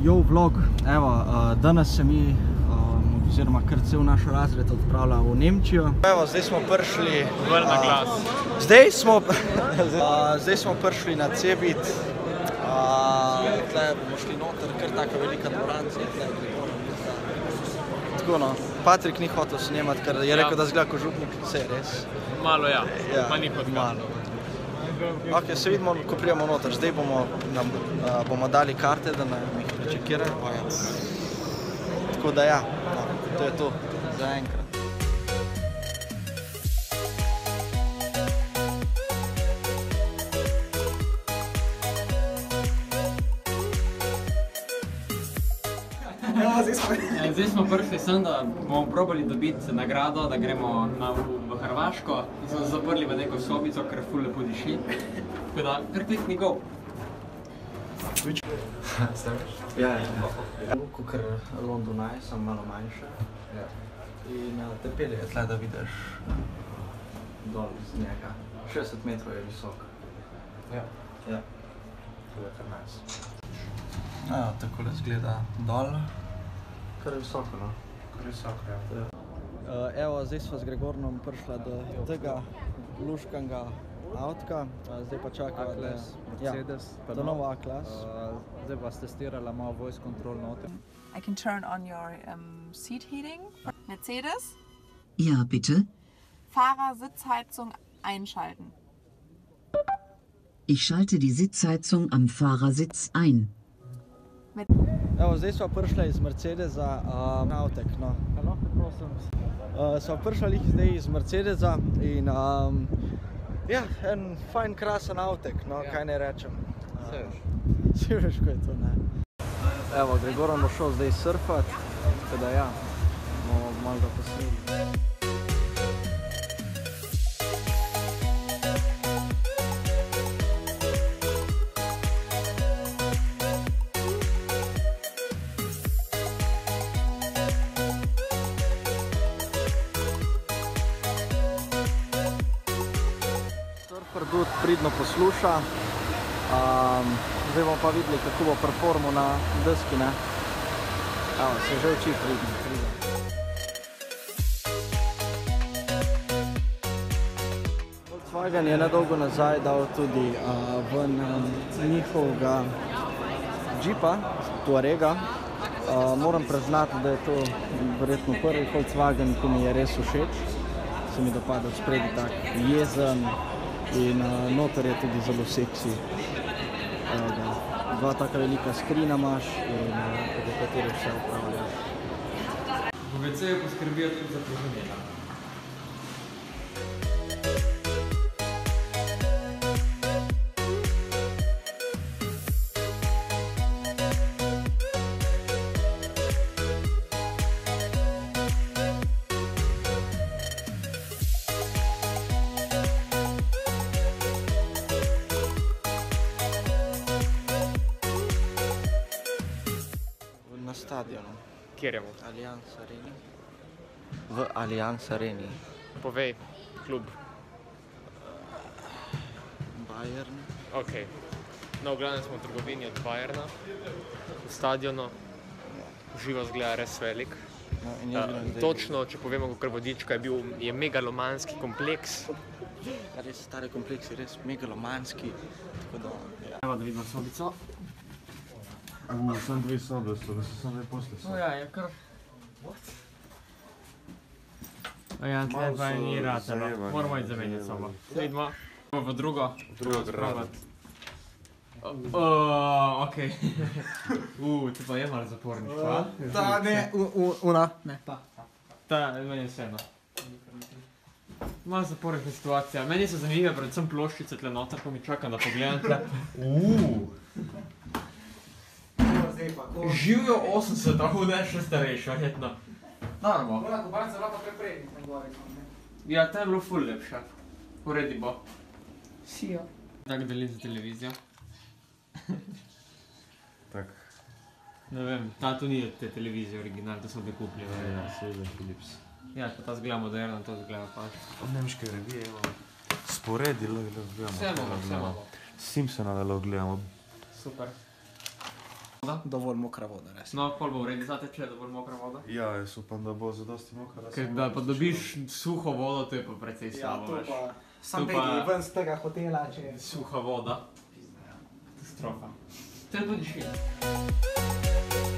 Jo, vlog, evo, danes se mi, oziroma kar cel naš razred odpravlja v Nemčijo. Evo, zdaj smo prišli... Vel na glas. Zdaj smo prišli na Cebit. Tle bomo šli noter, kar taka velika dvoranca. Tako no, Patrik ni hotel snemati, ker je rekel, da zgleda ko župnik, vse je res. Malo ja, pa ni hotel. Malo. Ok, se vidimo, ko prijemo noter. Zdaj bomo dali karte, da nam jih prečekirajo. Tako da ja, to je to za enkrat. Zdaj smo prišli sem, da bomo probali dobiti nagrado, da gremo v Hrvaško in smo zaprli v neko sobico, ker ful lepo diši. Tako da, kar klikni go. Ja. Kakor Londonaj, sem malo manjša. In te pelje tle, da vidiš dol z njega. 60 metrov je visok. Ja. To je kar nice. Takole zgleda dol. Kar je visoko, no? Kar je visoko, ja. Evo, zdaj smo z Gregornom prišla do tega luškanga avtka. Zdaj pa čakava, da... Mercedes. Do novo A-klas. Zdaj pa testirala malo voice control noter. I can turn on your seat heating. Mercedes. Ja, bitte. Fahrersitzheizung einschalten. Ich schalte die Sitzheizung am Fahrersitz ein. Evo, zdaj smo prišli iz Mercedesa na avtek, no. Lahko prosim. Smo prišli zdaj iz Mercedesa in ja, en fajn, krasen avtek, no, kaj ne rečem. Vsi veš, ko je to, ne. Evo, Gregor bo šel zdaj surfat, tako da ja, bomo malo ga posneli. Surfer tudi pridno posluša. Zdaj bomo pa videli, kako bo performal na deski, ne. Evo, se že uči pridno. Volkswagen je nedolgo nazaj dal tudi ven njihovega džipa, Tuarega. Moram priznati, da je to verjetno prvi Volkswagen, ki mi je res všeč. Se mi dopada od spredi tak jezen in noter je tudi zelo seksi. Dva taka velika skrina imaš in preko katerih vse upravljaš. V WC-ju poskrbijo tudi za poživljena. Na stadionu. Kjer je mu? Allianz Areni. V Allianz Areni. Povej, klub. Bayern. Ok. No, v glavnem smo v trgovini od Bayerna, v stadionu. Živo zgleda res velik. Točno, če povemo, kakor vodička je megalomanski kompleks. Res stari kompleks je res megalomanski, tako da... Evo, da vidimo sobico. Sam dve sobe so, da se sam ne posle so. No ja, je kar... Ja, tle pa ni ratalo. Moramo iti zamenjati sobo. Vidimo. V drugo. Drugo grado. Okej. To pa je malo zapornik, pa? Da, ne, una. Ne, pa. Ta, meni je vseeno. Malo zaporniška situacija. Meni so zanimive predvsem ploščice tle noter, ko mi čakam, da pogledam tle. Živijo 80, tako da je še starejši, verjetno. Naravno. Ona kobarca bila pa preprednik na gori. Ja, ta je bilo ful lepša. Uredi bo. Sijo. Tak delim za televizijo. Tak. Ne vem, ta tu ni te televizije original, to so dekupljene. Ja, seveda Philips. Ja, pa ta zgleda moderno, to zgleda pač. Nemške revije imamo. Sporedi lahko gledamo. Vse imamo. Simpsonove lahko gledamo. Super. Dovolj mokra voda, res. No, pol bo v redu zate, če je dovolj mokra voda? Ja, jaz upam, da bo zadosti mokra. Da pa dobiš suho vodo, to je pa precej slabo, veš. Sam pejdi ven z tega hotela, če je... Suha voda. Katastrofa. To je tudi švil.